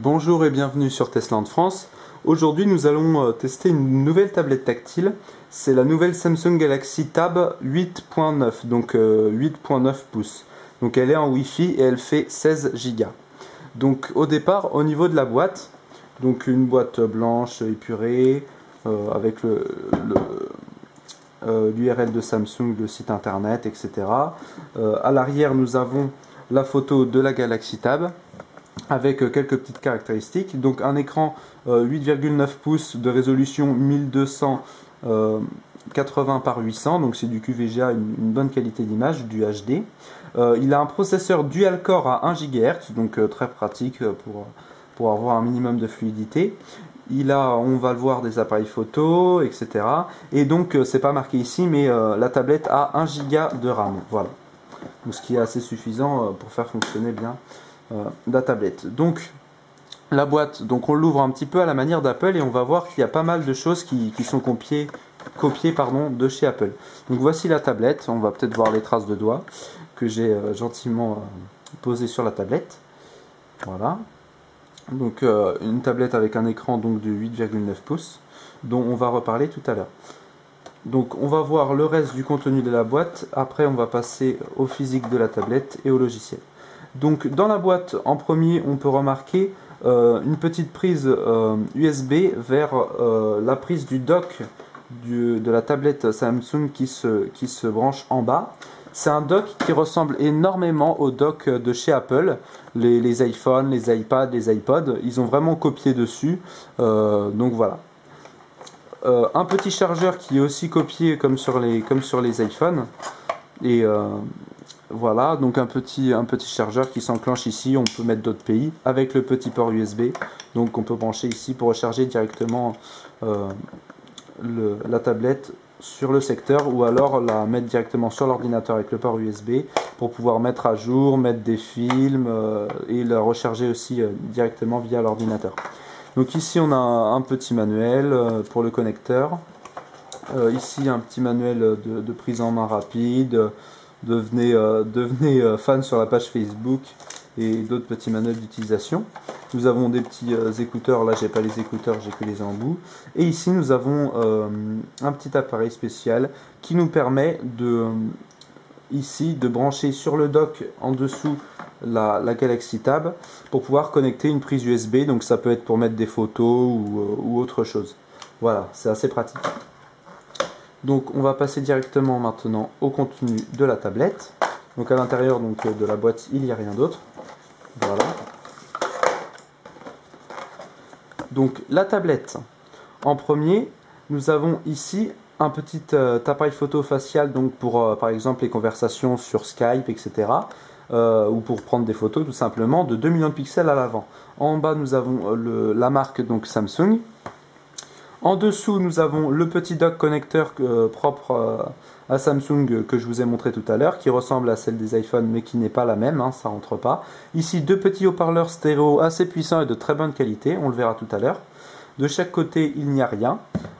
Bonjour et bienvenue sur Testland France. Aujourd'hui nous allons tester une nouvelle tablette tactile. C'est la nouvelle Samsung Galaxy Tab 8.9, donc 8.9 pouces. Donc elle est en Wi-Fi et elle fait 16 Go. Donc au départ, au niveau de la boîte, donc une boîte blanche épurée avec l'URL de Samsung, le site internet, etc. À l'arrière nous avons la photo de la Galaxy Tab avec quelques petites caractéristiques. Donc un écran 8,9 pouces de résolution 1280 par 800, donc c'est du QVGA, une bonne qualité d'image, du HD. Il a un processeur dual core à 1 GHz, donc très pratique pour avoir un minimum de fluidité. Il a, on va le voir, des appareils photo, etc. Et donc c'est pas marqué ici, mais la tablette a 1 Go de RAM, voilà. Donc, ce qui est assez suffisant pour faire fonctionner bien la tablette. Donc la boîte, donc on l'ouvre un petit peu à la manière d'Apple et on va voir qu'il y a pas mal de choses qui sont copiées de chez Apple. Donc voici la tablette, on va peut-être voir les traces de doigts que j'ai gentiment posées sur la tablette. Voilà. Donc une tablette avec un écran donc de 8,9 pouces dont on va reparler tout à l'heure. Donc on va voir le reste du contenu de la boîte, après on va passer au physique de la tablette et au logiciel. Donc dans la boîte, en premier, on peut remarquer une petite prise USB vers la prise du dock de la tablette Samsung qui se branche en bas. C'est un dock qui ressemble énormément au dock de chez Apple. Les iPhones, les iPads, les iPods, ils ont vraiment copié dessus. Donc voilà. Un petit chargeur qui est aussi copié comme sur les iPhones. Et voilà, donc un petit chargeur qui s'enclenche ici. On peut mettre d'autres pays avec le petit port USB. Donc on peut brancher ici pour recharger directement la tablette sur le secteur, ou alors la mettre directement sur l'ordinateur avec le port USB pour pouvoir mettre à jour, mettre des films et la recharger aussi directement via l'ordinateur. Donc ici on a un petit manuel pour le connecteur. Ici un petit manuel de prise en main rapide. Devenez fan sur la page Facebook et d'autres petits manuels d'utilisation. Nous avons des petits écouteurs, là j'ai pas les écouteurs, j'ai que les embouts. Et ici nous avons un petit appareil spécial qui nous permet de brancher sur le dock en dessous la Galaxy Tab pour pouvoir connecter une prise USB. Donc ça peut être pour mettre des photos ou autre chose. Voilà, c'est assez pratique. Donc on va passer directement maintenant au contenu de la tablette. Donc à l'intérieur de la boîte, il n'y a rien d'autre. Voilà. Donc la tablette. En premier, nous avons ici un petit appareil photo facial, donc pour par exemple les conversations sur Skype, etc. Ou pour prendre des photos tout simplement, de 2 millions de pixels à l'avant. En bas nous avons la marque donc Samsung. En dessous, nous avons le petit dock connecteur propre à Samsung que je vous ai montré tout à l'heure, qui ressemble à celle des iPhones mais qui n'est pas la même, hein, ça rentre pas. Ici, deux petits haut-parleurs stéréo assez puissants et de très bonne qualité, on le verra tout à l'heure. De chaque côté, il n'y a rien.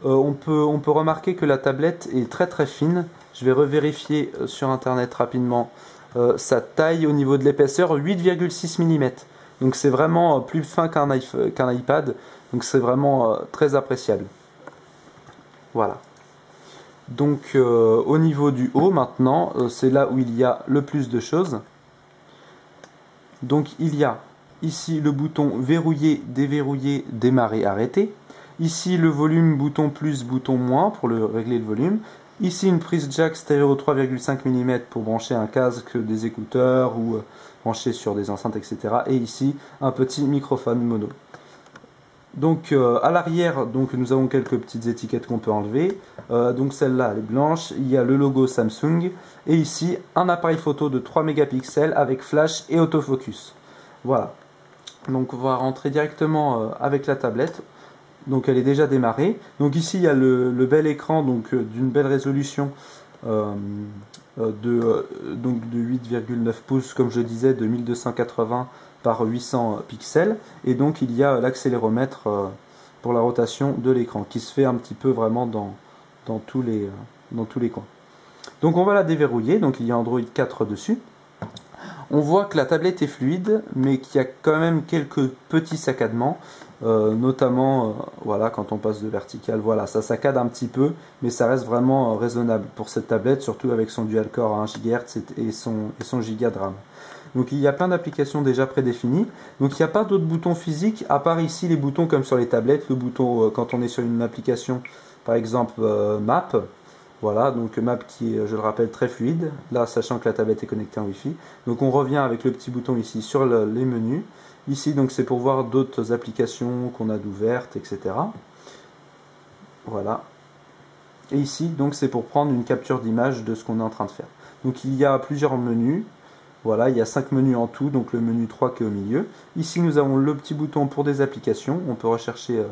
On peut remarquer que la tablette est très très fine. Je vais revérifier sur internet rapidement sa taille au niveau de l'épaisseur, 8,6 mm. Donc c'est vraiment plus fin qu'un iPad. Donc c'est vraiment très appréciable. Voilà. Donc au niveau du haut maintenant, c'est là où il y a le plus de choses. Donc il y a ici le bouton verrouiller, déverrouiller, démarrer, arrêter. Ici le volume, bouton plus, bouton moins pour régler le volume. Ici une prise jack stéréo 3,5 mm pour brancher un casque, des écouteurs ou brancher sur des enceintes, etc. Et ici un petit microphone mono. Donc à l'arrière, nous avons quelques petites étiquettes qu'on peut enlever. Donc celle-là elle est blanche, il y a le logo Samsung et ici un appareil photo de 3 mégapixels avec flash et autofocus. Voilà. Donc on va rentrer directement avec la tablette. Donc elle est déjà démarrée. Donc ici il y a le bel écran d'une belle résolution de 8,9 pouces comme je disais, de 1280 par 800 pixels, et donc il y a l'accéléromètre pour la rotation de l'écran qui se fait un petit peu vraiment dans tous les coins. Donc on va la déverrouiller, donc il y a Android 4 dessus. On voit que la tablette est fluide, mais qu'il y a quand même quelques petits saccadements, notamment voilà, quand on passe de vertical, voilà, ça saccade un petit peu, mais ça reste vraiment raisonnable pour cette tablette, surtout avec son dual-core à 1 GHz et son giga de RAM. Donc il y a plein d'applications déjà prédéfinies. Donc il n'y a pas d'autres boutons physiques, à part ici les boutons comme sur les tablettes, le bouton quand on est sur une application, par exemple Map. Voilà, donc Map qui est, je le rappelle, très fluide, là sachant que la tablette est connectée en Wi-Fi. Donc on revient avec le petit bouton ici sur les menus. Ici donc c'est pour voir d'autres applications qu'on a d'ouvertes, etc. Voilà. Et ici donc c'est pour prendre une capture d'image de ce qu'on est en train de faire. Donc il y a plusieurs menus. Voilà, il y a 5 menus en tout, donc le menu 3 qui est au milieu. Ici nous avons le petit bouton pour des applications. On peut rechercher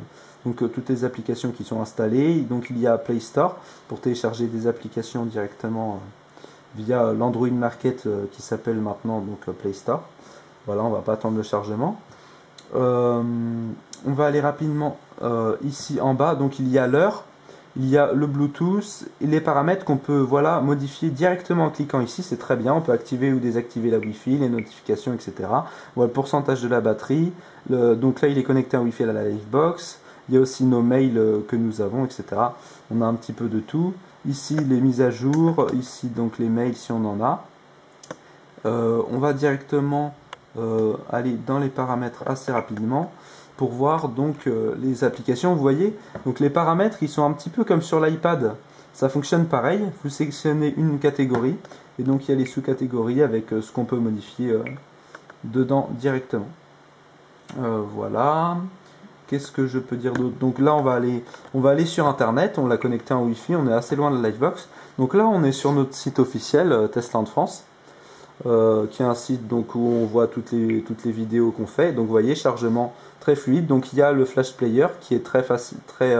toutes les applications qui sont installées. Donc il y a Play Store pour télécharger des applications directement via l'Android Market qui s'appelle maintenant donc Play Store. Voilà, on va pas attendre le chargement. On va aller rapidement ici en bas. Donc il y a l'heure, il y a le Bluetooth et les paramètres qu'on peut voilà, modifier directement en cliquant ici. C'est très bien, on peut activer ou désactiver la Wi-Fi, les notifications, etc. Voilà le pourcentage de la batterie. Donc là il est connecté en Wi-Fi à la Livebox. Il y a aussi nos mails que nous avons, etc. On a un petit peu de tout. Ici les mises à jour, ici donc les mails si on en a. On va directement aller dans les paramètres assez rapidement pour voir donc les applications. Vous voyez, donc les paramètres ils sont un petit peu comme sur l'iPad. Ça fonctionne pareil. Vous sélectionnez une catégorie et donc il y a les sous-catégories avec ce qu'on peut modifier dedans directement. Voilà. Qu'est-ce que je peux dire d'autre? Donc là on va aller sur internet, on l'a connecté en Wi-Fi, on est assez loin de la Livebox. Donc là on est sur notre site officiel Testland France, qui est un site donc où on voit toutes les vidéos qu'on fait. Donc vous voyez, chargement très fluide. Donc il y a le Flash Player qui est très facile, très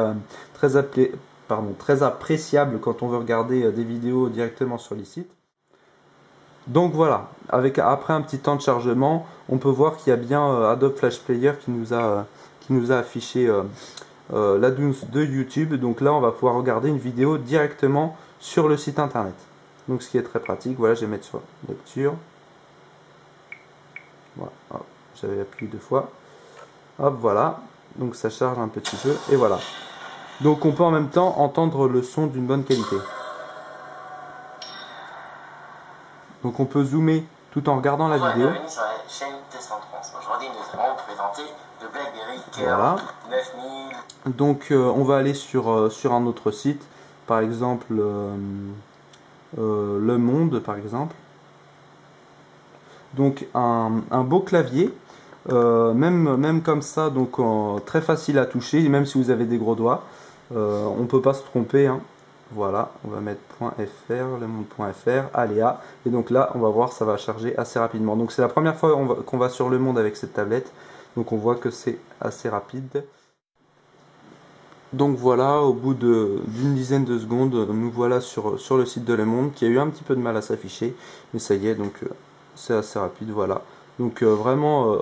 appréciable quand on veut regarder des vidéos directement sur les sites. Donc voilà, après un petit temps de chargement, on peut voir qu'il y a bien Adobe Flash Player qui nous a affiché l'annonce de YouTube. Donc là on va pouvoir regarder une vidéo directement sur le site internet. Donc ce qui est très pratique. Voilà, je vais mettre sur lecture. Voilà, j'avais appuyé 2 fois. Hop, voilà. Donc ça charge un petit peu et voilà. Donc on peut en même temps entendre le son d'une bonne qualité. Donc on peut zoomer tout en regardant la vidéo. Bienvenue sur la chaîne Testland France. Aujourd'hui nous allons présenter le BlackBerry Voilà. 9000. Donc on va aller sur un autre site, par exemple Le Monde par exemple. Donc un beau clavier, même comme ça, donc très facile à toucher, même si vous avez des gros doigts. On peut pas se tromper, hein. Voilà, on va mettre .fr, lemonde.fr, aléa, et donc là on va voir, ça va charger assez rapidement. Donc c'est la première fois qu'on va sur Le Monde avec cette tablette, donc on voit que c'est assez rapide. Donc voilà, au bout d'une dizaine de secondes, nous voilà sur le site de Le Monde, qui a eu un petit peu de mal à s'afficher, mais ça y est, donc c'est assez rapide, voilà. Donc vraiment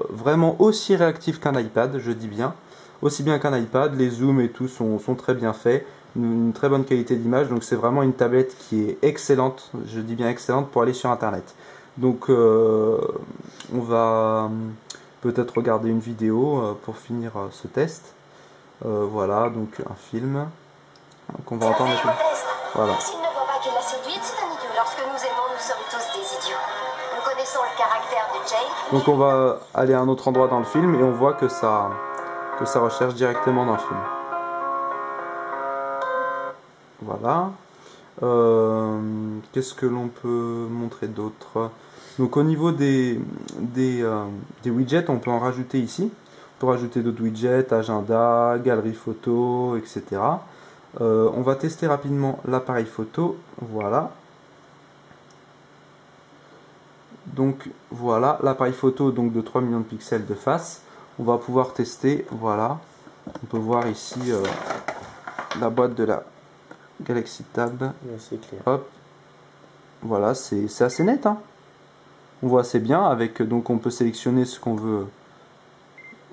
aussi réactif qu'un iPad, je dis bien, aussi bien qu'un iPad, les zooms et tout sont très bien faits. Une très bonne qualité d'image, donc c'est vraiment une tablette qui est excellente, je dis bien excellente pour aller sur internet. Donc on va peut-être regarder une vidéo pour finir ce test. Voilà, donc un film qu'on va entendre. Voilà. S'il ne voit pas qu'il l'a séduite, c'est un idiot. Lorsque nous aimons, nous sommes tous des idiots. Nous connaissons le caractère de Jane. Donc on va aller à un autre endroit dans le film et on voit que ça recherche directement dans le film. Voilà. Qu'est-ce que l'on peut montrer d'autre? Donc au niveau des widgets, on peut en rajouter ici. On peut rajouter d'autres widgets, agenda, galerie photo, etc. On va tester rapidement l'appareil photo. Voilà. Donc voilà l'appareil photo donc de 3 millions de pixels de face. On va pouvoir tester. Voilà. On peut voir ici la boîte de la Galaxy Tab. C'est clair. Hop. Voilà, c'est assez net, hein. On voit assez bien avec, donc on peut sélectionner ce qu'on veut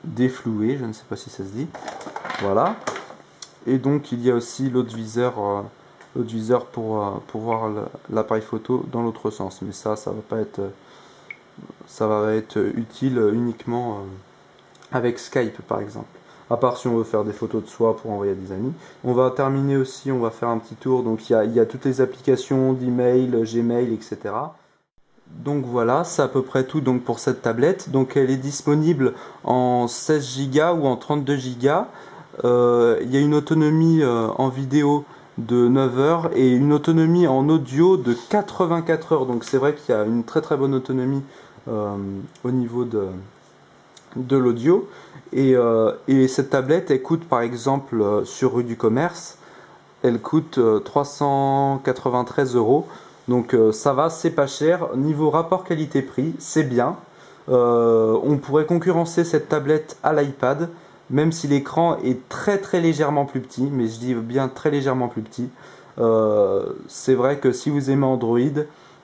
déflouer, je ne sais pas si ça se dit. Voilà. Et donc il y a aussi l'autre viseur pour voir l'appareil photo dans l'autre sens. Mais ça va pas être ça va être utile uniquement avec Skype par exemple. À part si on veut faire des photos de soi pour envoyer à des amis. On va terminer aussi, on va faire un petit tour. Donc il y a toutes les applications d'email, Gmail, etc. Donc voilà, c'est à peu près tout donc pour cette tablette. Donc elle est disponible en 16 Go ou en 32 Go. Il y a une autonomie en vidéo de 9 heures et une autonomie en audio de 84 heures. Donc c'est vrai qu'il y a une très très bonne autonomie au niveau de l'audio. Et cette tablette, elle coûte par exemple sur Rue du Commerce, elle coûte 393 €. Donc ça va, c'est pas cher. Niveau rapport qualité-prix, c'est bien. On pourrait concurrencer cette tablette à l'iPad, même si l'écran est très très légèrement plus petit, mais je dis bien très légèrement plus petit. C'est vrai que si vous aimez Android,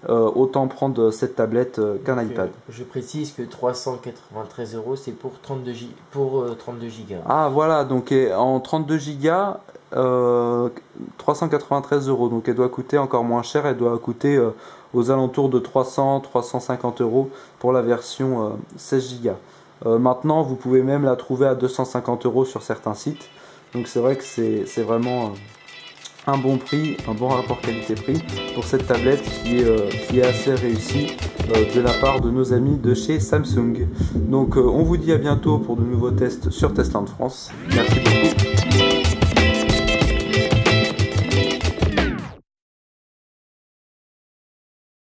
autant prendre cette tablette qu'un iPad. Je précise que 393 € c'est pour 32 Go. Ah voilà, donc en 32 Go, 393 €. Donc elle doit coûter encore moins cher, elle doit coûter aux alentours de 300-350 € pour la version 16 Go. Maintenant, vous pouvez même la trouver à 250 € sur certains sites. Donc c'est vrai que c'est vraiment un bon prix, un bon rapport qualité-prix pour cette tablette qui est assez réussie de la part de nos amis de chez Samsung. Donc on vous dit à bientôt pour de nouveaux tests sur Testland France. Merci beaucoup.